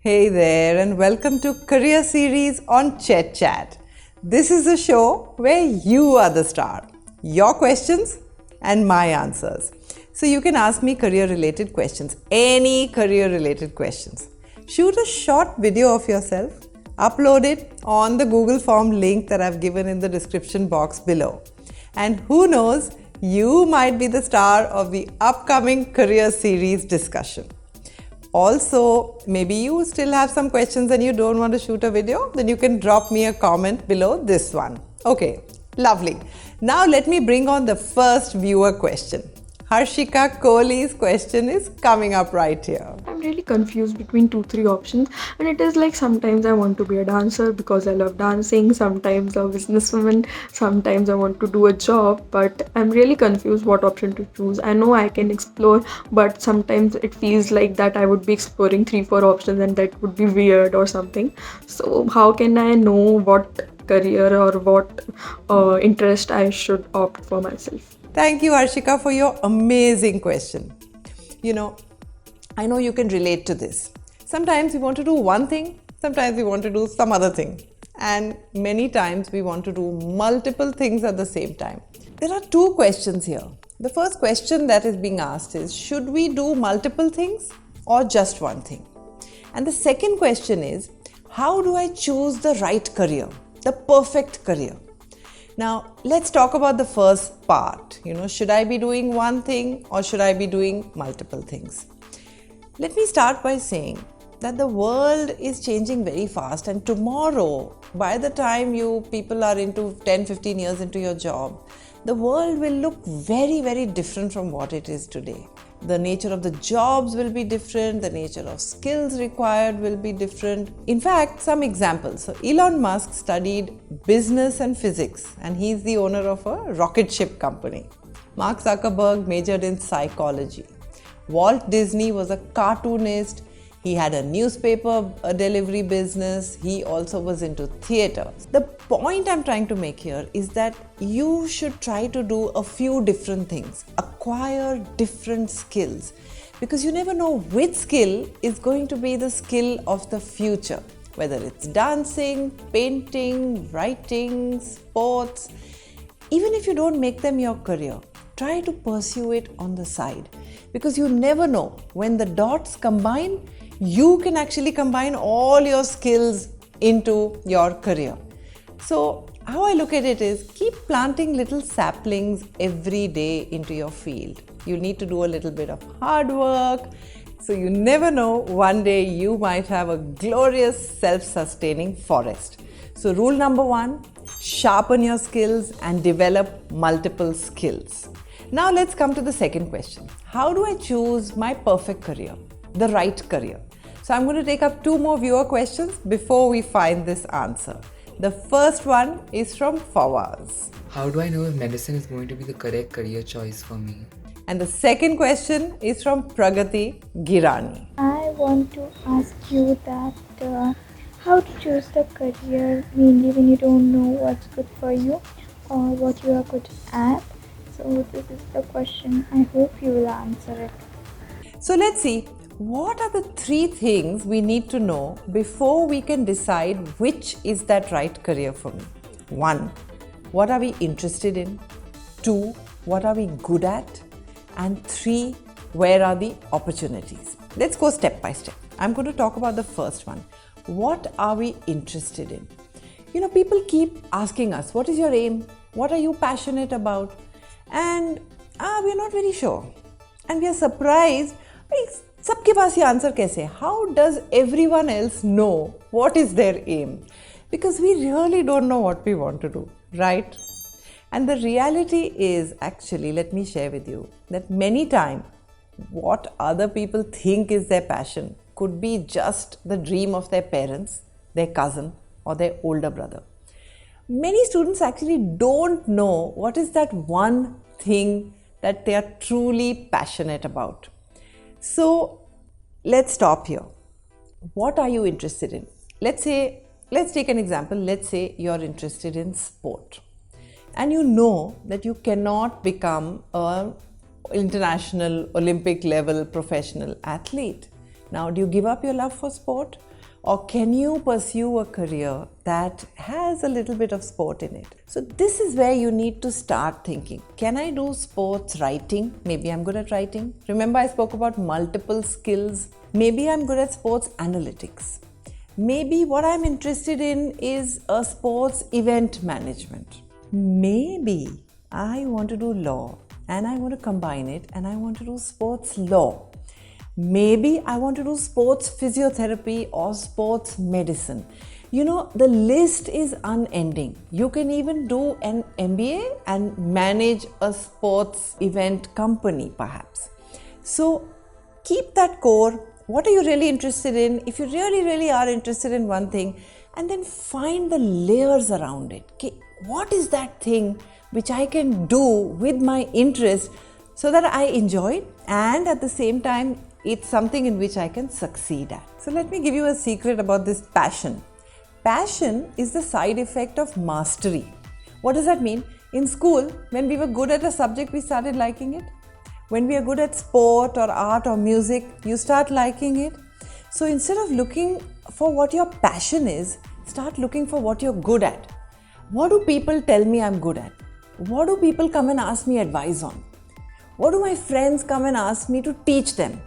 Hey there, and welcome to Career Series on ChetChat. This is a show where you are the star. Your questions and my answers. So you can ask me career-related questions, any career-related questions. Shoot a short video of yourself, upload it on the Google Form link that I've given in the description box below. And who knows, you might be the star of the upcoming Career Series discussion. Also, maybe you still have some questions and you don't want to shoot a video, then you can drop me a comment below this one. Okay, lovely. Now let me bring on the first viewer question. Harshika Kohli's question is coming up right here. I'm really confused between 2-3 options, and it is like sometimes I want to be a dancer because I love dancing, sometimes a businesswoman, sometimes I want to do a job, but I'm really confused what option to choose. I know I can explore, but sometimes it feels like that I would be exploring 3-4 options and that would be weird or something. So how can I know what career or what interest I should opt for myself? Thank you, Harshika, for your amazing question. I know you can relate to this. Sometimes we want to do one thing, sometimes we want to do some other thing. And many times we want to do multiple things at the same time. There are two questions here. The first question that is being asked is, should we do multiple things or just one thing? And the second question is, how do I choose the right career, the perfect career? Now, let's talk about the first part. Should I be doing one thing or should I be doing multiple things? Let me start by saying that the world is changing very fast, and tomorrow, by the time you people are into 10-15 years into your job, the world will look very, very different from what it is today. The nature of the jobs will be different, the nature of skills required will be different. In fact, some examples. So Elon Musk studied business and physics, and he's the owner of a rocket ship company. Mark Zuckerberg majored in psychology. Walt Disney was a cartoonist. He had a newspaper delivery business. He also was into theatre. The point I'm trying to make here is that you should try to do a few different things, acquire different skills, because you never know which skill is going to be the skill of the future, whether it's dancing, painting, writing, sports. Even if you don't make them your career, try to pursue it on the side, because you never know when the dots combine, you can actually combine all your skills into your career. So how I look at it is, keep planting little saplings every day into your field. You need to do a little bit of hard work. So you never know, one day you might have a glorious self-sustaining forest. So rule number 1, sharpen your skills and develop multiple skills. Now let's come to the second question. How do I choose my perfect career, the right career? So I'm going to take up 2 more viewer questions before we find this answer. The first one is from Fawaz. How do I know if medicine is going to be the correct career choice for me? And the second question is from Pragati Girani. I want to ask you that how to choose the career, mainly when you don't know what's good for you or what you are good at. So this is the question. I hope you will answer it. So let's see, what are the 3 things we need to know before we can decide which is that right career for me? 1, what are we interested in? 2, what are we good at? And 3, where are the opportunities? Let's go step by step. I'm going to talk about the first one. What are we interested in? People keep asking us, what is your aim? What are you passionate about? And we're not very sure. And we are surprised, sabke paas ye answer kaise? How does everyone else know what is their aim? Because we really don't know what we want to do, right? And the reality is, actually, let me share with you that many times what other people think is their passion could be just the dream of their parents, their cousin, or their older brother. Many students actually don't know what is that one thing that they are truly passionate about. So let's stop here. What are you interested in? Let's take an example. Let's say you're interested in sport, and you know that you cannot become an international Olympic level professional athlete. Now, do you give up your love for sport? Or can you pursue a career that has a little bit of sport in it? So this is where you need to start thinking. Can I do sports writing? Maybe I'm good at writing. Remember I spoke about multiple skills. Maybe I'm good at sports analytics. Maybe what I'm interested in is a sports event management. Maybe I want to do law and I want to combine it and I want to do sports law. Maybe I want to do sports physiotherapy or sports medicine. You know, the list is unending. You can even do an MBA and manage a sports event company perhaps. So keep that core. What are you really interested in? If you really are interested in one thing, and then find the layers around it. Okay, what is that thing which I can do with my interest so that I enjoy it and at the same time it's something in which I can succeed at. So let me give you a secret about this passion. Passion is the side effect of mastery. What does that mean? In school, when we were good at a subject, we started liking it. When we are good at sport or art or music, you start liking it. So instead of looking for what your passion is, start looking for what you're good at. What do people tell me I'm good at? What do people come and ask me advice on? What do my friends come and ask me to teach them?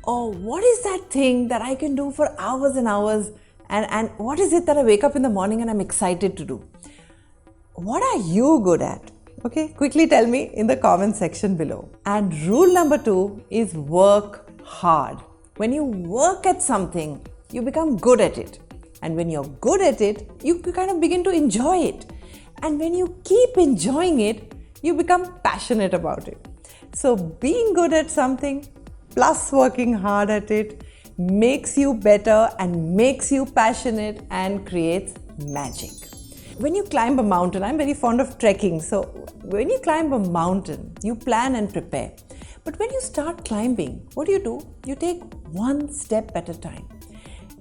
Or what is that thing that I can do for hours and hours, and what is it that I wake up in the morning and I'm excited to do? What are you good at? Okay, quickly tell me in the comment section below. And rule number 2 is work hard. When you work at something, you become good at it. And when you're good at it, you kind of begin to enjoy it. And when you keep enjoying it, you become passionate about it. So being good at something plus working hard at it makes you better and makes you passionate and creates magic. When you climb a mountain, I'm very fond of trekking. So when you climb a mountain, you plan and prepare. But when you start climbing, what do? You take one step at a time.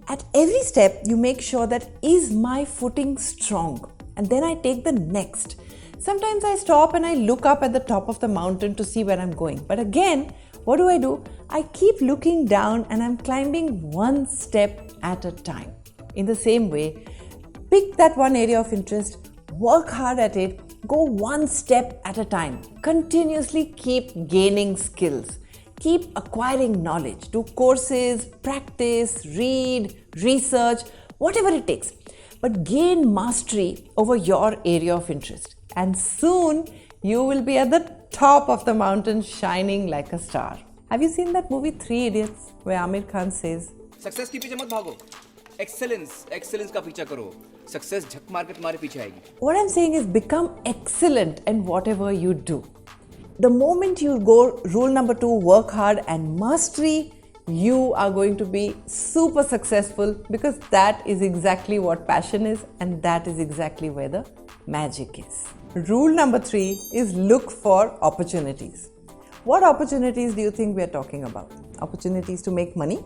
At every step, you make sure that is my footing strong? And then I take the next. Sometimes I stop and I look up at the top of the mountain to see where I'm going. But again, what do? I keep looking down and I'm climbing one step at a time. In the same way, pick that one area of interest, work hard at it, go one step at a time. Continuously keep gaining skills. Keep acquiring knowledge. Do courses, practice, read, research, whatever it takes. But gain mastery over your area of interest. And soon you will be at the top of the mountain shining like a star. Have you seen that movie 3 Idiots where Amir Khan says, success के पीछे मत भागो, excellence का पीछा करो, success झक मार के तुम्हारे पीछे आएगी. What I'm saying is become excellent in whatever you do. The moment you go rule number 2, work hard and mastery, you are going to be super successful because that is exactly what passion is and that is exactly where the magic is. Rule number 3 is look for opportunities. What opportunities do you think we are talking about? Opportunities to make money?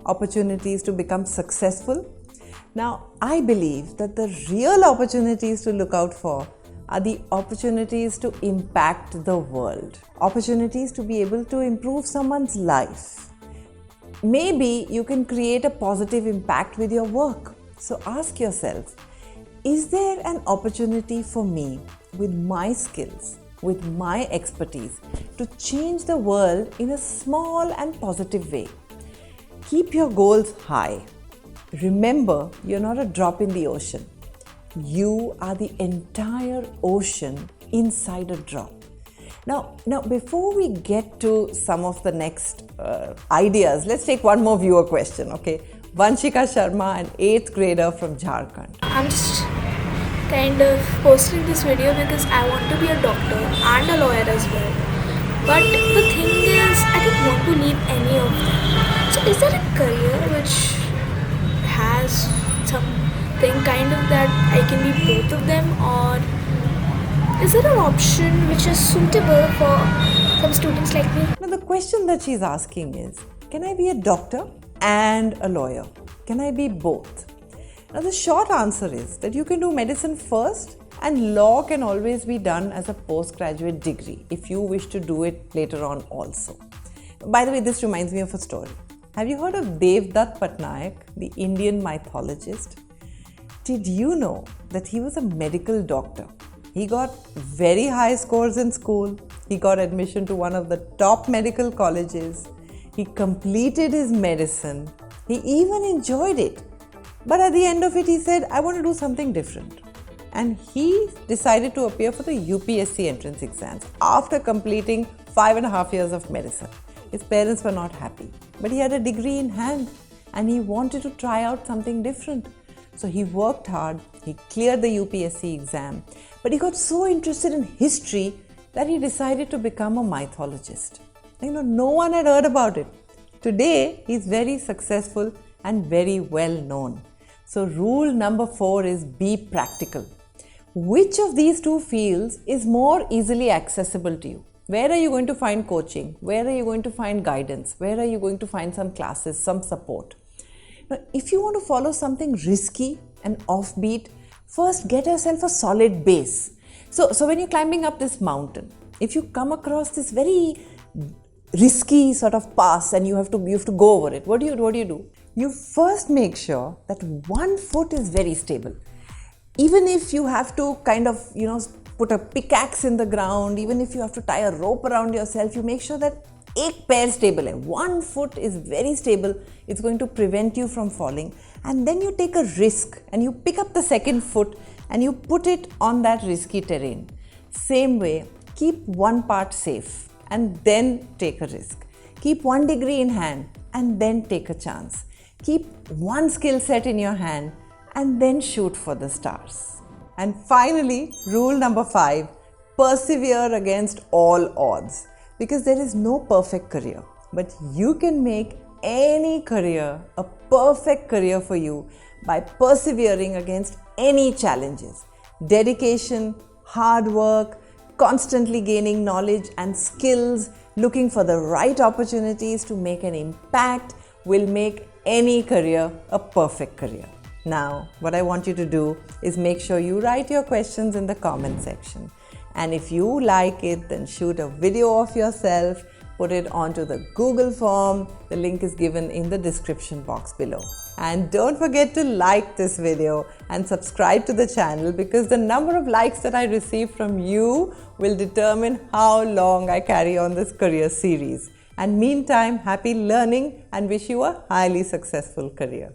Opportunities to become successful? Now, I believe that the real opportunities to look out for are the opportunities to impact the world. Opportunities to be able to improve someone's life. Maybe you can create a positive impact with your work. So ask yourself, is there an opportunity for me with my skills, with my expertise, to change the world in a small and positive way? Keep your goals high. Remember, you're not a drop in the ocean. You are the entire ocean inside a drop. Now, before we get to some of the next ideas, let's take one more viewer question, okay? Vanshika Sharma, an 8th grader from Jharkhand. I'm just kind of posting this video because I want to be a doctor and a lawyer as well. But the thing is, I don't want to leave any of them. So is there a career which has something kind of that I can be both of them, or is there an option which is suitable for some students like me? Now the question that she's asking is, can I be a doctor and a lawyer? Can I be both? Now the short answer is that you can do medicine first and law can always be done as a postgraduate degree if you wish to do it later on also. By the way, this reminds me of a story. Have you heard of Devdutt Patnaik, the Indian mythologist? Did you know that he was a medical doctor? He got very high scores in school. He got admission to one of the top medical colleges. He completed his medicine. He even enjoyed it. But at the end of it, he said, I want to do something different. And he decided to appear for the UPSC entrance exams after completing 5.5 years of medicine. His parents were not happy, but he had a degree in hand and he wanted to try out something different. So he worked hard, he cleared the UPSC exam, but he got so interested in history that he decided to become a mythologist. No one had heard about it. Today, he's very successful and very well known. So rule number 4 is be practical. Which of these two fields is more easily accessible to you? Where are you going to find coaching? Where are you going to find guidance? Where are you going to find some classes, some support? Now, if you want to follow something risky and offbeat, first get yourself a solid base. So when you're climbing up this mountain, if you come across this very risky sort of pass and you have to go over it, what do you do? You first make sure that one foot is very stable. Even if you have to put a pickaxe in the ground, even if you have to tie a rope around yourself, you make sure that एक पैर stable है. One foot is very stable. It's going to prevent you from falling. And then you take a risk and you pick up the second foot and you put it on that risky terrain. Same way, keep one part safe and then take a risk. Keep one degree in hand and then take a chance. Keep one skill set in your hand and then shoot for the stars. And finally, rule number 5, persevere against all odds. Because there is no perfect career, but you can make any career a perfect career for you by persevering against any challenges. Dedication, hard work, constantly gaining knowledge and skills, looking for the right opportunities to make an impact will make any career a perfect career. Now, what I want you to do is make sure you write your questions in the comment section. And if you like it, then shoot a video of yourself, put it onto the Google form. The link is given in the description box below. And don't forget to like this video and subscribe to the channel, because the number of likes that I receive from you will determine how long I carry on this career series. And meantime, happy learning and wish you a highly successful career.